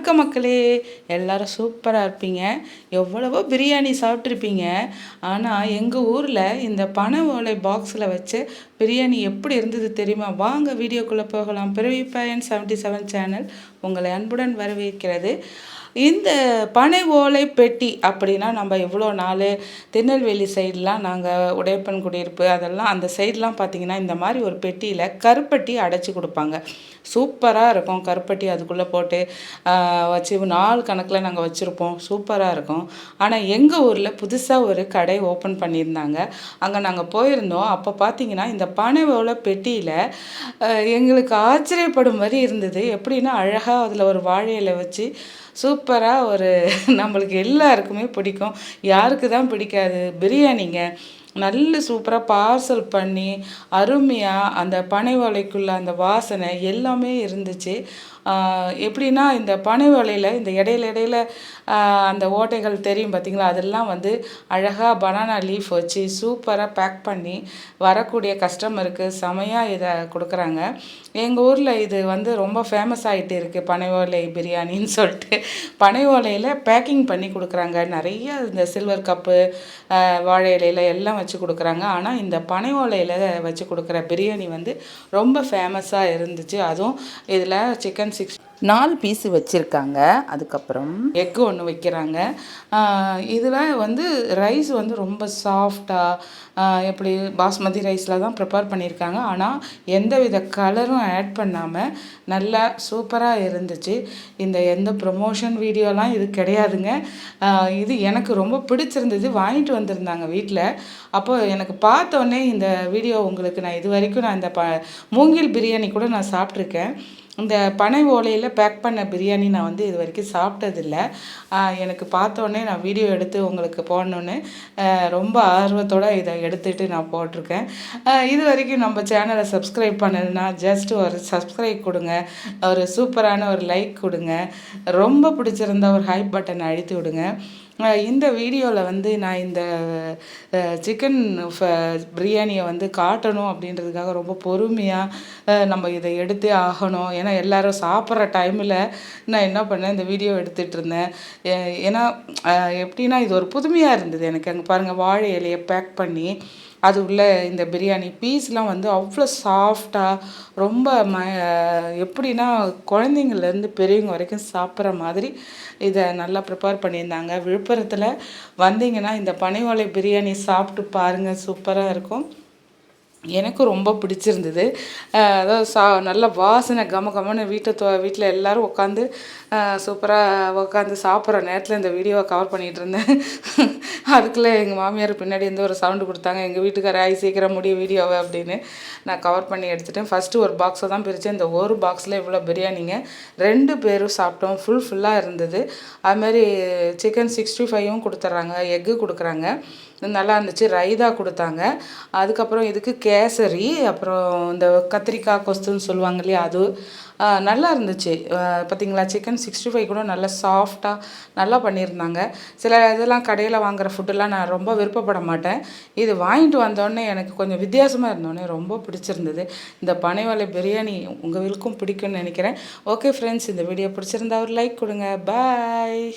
வணக்கம் மக்களே, எல்லாரும் சூப்பராக இருப்பீங்க. எவ்வளவோ பிரியாணி சாப்பிட்ருப்பீங்க. ஆனால் எங்கள் ஊரில் இந்த பனை ஓலை பாக்ஸில் வச்சு பிரியாணி எப்படி இருந்தது தெரியுமா? வாங்க வீடியோக்குள்ளே போகலாம். பிறவி பயன் 77 சேனல் உங்களை அன்புடன் வரவேற்கிறது. இந்த பனை ஓலை பெட்டி அப்படின்னா நம்ம இவ்வளோ நாள் திருநெல்வேலி சைட்லாம் நாங்கள் உடையப்பன் குடியிருப்பு அதெல்லாம் அந்த சைட்லாம் பார்த்திங்கன்னா இந்த மாதிரி ஒரு பெட்டியில் கருப்பட்டி அடைச்சி கொடுப்பாங்க. சூப்பராக இருக்கும். கருப்பட்டி அதுக்குள்ளே போட்டு வச்சு நாள் கணக்கில் நாங்கள் வச்சுருப்போம். சூப்பராக இருக்கும். ஆனால் எங்கள் ஊரில் புதுசாக ஒரு கடை ஓப்பன் பண்ணியிருந்தாங்க. அங்கே நாங்கள் போயிருந்தோம். அப்போ பார்த்திங்கன்னா இந்த பனை ஓலை பெட்டியில் எங்களுக்கு ஆச்சரியப்படும் மாதிரி இருந்தது. எப்படின்னா அழகாக அதில் ஒரு வாழை இலை வச்சு சூப்பராக ஒரு நம்மளுக்கு எல்லாருக்குமே பிடிக்கும். யாருக்கு தான் பிடிக்காது? பிரியாணிங்க நல்ல சூப்பராக பார்சல் பண்ணி அருமையாக அந்த பனை ஓலைக்குள்ளே அந்த வாசனை எல்லாமே இருந்துச்சு. எப்படின்னா இந்த பனை ஓலையில் இந்த இடையில அந்த ஓட்டைகள் தெரியும் பார்த்திங்களா? அதெல்லாம் வந்து அழகாக பனானா லீஃப் வச்சு சூப்பராக பேக் பண்ணி வரக்கூடிய கஸ்டமருக்கு செமையாக இதை கொடுக்குறாங்க. எங்கள் ஊரில் இது வந்து ரொம்ப ஃபேமஸ் ஆகிட்டு இருக்குது, பனை ஓலை பிரியாணின்னு சொல்லிட்டு. பனை ஓலையில் பேக்கிங் பண்ணி கொடுக்குறாங்க. நிறைய இந்த சில்வர் கப்பு வாழை இலையில் எல்லாம் வச்சு கொடுக்குறாங்க. ஆனால் இந்த பனை ஓலையில் வச்சு கொடுக்குற பிரியாணி வந்து ரொம்ப ஃபேமஸாக இருந்துச்சு. அதுவும் இதில் சிக்கன் 4 பீஸு வச்சுருக்காங்க. அதுக்கப்புறம் எக்கு ஒன்று வைக்கிறாங்க. இதில் வந்து ரைஸ் வந்து ரொம்ப சாஃப்டாக எப்படி பாஸ்மதி ரைஸில் தான் ப்ரிப்பேர் பண்ணியிருக்காங்க. ஆனால் எந்த வித கலரும் ஆட் பண்ணாமல் நல்லா சூப்பராக இருந்துச்சு. இந்த எந்த ப்ரொமோஷன் வீடியோலாம் இது கிடையாதுங்க. இது எனக்கு ரொம்ப பிடிச்சிருந்தது. வாங்கிட்டு வந்திருந்தாங்க வீட்டில். அப்போது எனக்கு பார்த்தோன்னே இந்த வீடியோ உங்களுக்கு நான் இது வரைக்கும் நான் இந்த மூங்கில் பிரியாணி கூட நான் சாப்பிட்ருக்கேன். இந்த பனை ஓலையில் பேக் பண்ண பிரியாணி நான் வந்து இது வரைக்கும் சாப்பிட்டதில்லை. எனக்கு பார்த்தோன்னே நான் வீடியோ எடுத்து உங்களுக்கு போடணுன்னு ரொம்ப ஆர்வத்தோடு இதை எடுத்துகிட்டு நான் போட்டிருக்கேன். இது வரைக்கும் நம்ம சேனலை சப்ஸ்கிரைப் பண்ணதுன்னா ஜஸ்ட் ஒரு சப்ஸ்கிரைப் கொடுங்க, ஒரு சூப்பரான ஒரு லைக் கொடுங்க, ரொம்ப பிடிச்சிருந்தா ஒரு ஹைப் பட்டன் அழுத்தி விடுங்க. இந்த வீடியோவில் வந்து நான் இந்த சிக்கன் பிரியாணியை வந்து காட்டணும் அப்படின்றதுக்காக ரொம்ப பொறுமையாக நம்ம இதை எடுத்தே ஆகணும். ஏன்னா எல்லோரும் சாப்பிட்ற டைமில் நான் என்ன பண்ணேன், இந்த வீடியோ எடுத்துகிட்டு இருந்தேன். ஏன்னா எப்படின்னா இது ஒரு புதுமையாக இருந்தது எனக்கு. அங்கே பாருங்கள், வாழை இலையை பேக் பண்ணி அது உள்ள இந்த பிரியாணி பீஸ்லாம் வந்து அவ்வளோ சாஃப்டாக ரொம்ப எப்படின்னா குழந்தைங்கள்லேருந்து பெரியவங்க வரைக்கும் சாப்பிட்ற மாதிரி இதை நல்லா ப்ரிப்பேர் பண்ணியிருந்தாங்க. விழுப்புரத்தில் வந்தீங்கன்னா இந்த பனை ஓலை பிரியாணி சாப்பிட்டு பாருங்கள், சூப்பராக இருக்கும். எனக்கு ரொம்ப பிடிச்சிருந்தது. அதாவது நல்ல வாசனை கமன்னு வீட்டில் எல்லோரும் உட்காந்து சூப்பராக உட்காந்து சாப்பிட்ற நேரத்தில் இந்த வீடியோவை கவர் பண்ணிகிட்டு இருந்தேன். அதுக்குள்ளே எங்கள் மாமியார் பின்னாடி இருந்து ஒரு சவுண்டு கொடுத்தாங்க, எங்கள் வீட்டுக்கார சீக்கிரம் முடிய வீடியோவை அப்படின்னு. நான் கவர் பண்ணி எடுத்துட்டேன். ஃபஸ்ட்டு ஒரு பாக்ஸை தான் பிரித்தேன். இந்த ஒரு பாக்ஸில் இவ்வளோ பிரியாணிங்க 2 பேரும் சாப்பிட்டோம். ஃபுல்லாக இருந்தது. அதுமாதிரி சிக்கன் 65ம் கொடுத்துட்றாங்க, எக்கு கொடுக்குறாங்க, நல்லா இருந்துச்சு. ரைதா கொடுத்தாங்க. அதுக்கப்புறம் இதுக்கு கேசரி, அப்புறம் இந்த கத்திரிக்காய் கொஸ்துன்னு சொல்லுவாங்க இல்லையா, அது நல்லா இருந்துச்சு. பார்த்திங்களா, சிக்கன் 65 கூட நல்லா சாஃப்டாக நல்லா பண்ணியிருந்தாங்க. சில இதெல்லாம் கடையில் வாங்குகிற ஃபுட்டெல்லாம் நான் ரொம்ப விருப்பப்பட மாட்டேன். இது வாங்கிட்டு வந்தோடனே எனக்கு கொஞ்சம் வித்தியாசமாக இருந்தோடனே ரொம்ப பிடிச்சிருந்தது. இந்த பனை ஓலை பிரியாணி உங்களுக்கும் பிடிக்கும்னு நினைக்கிறேன். ஓகே ஃப்ரெண்ட்ஸ், இந்த வீடியோ பிடிச்சிருந்தா ஒரு லைக் கொடுங்க. பாய்.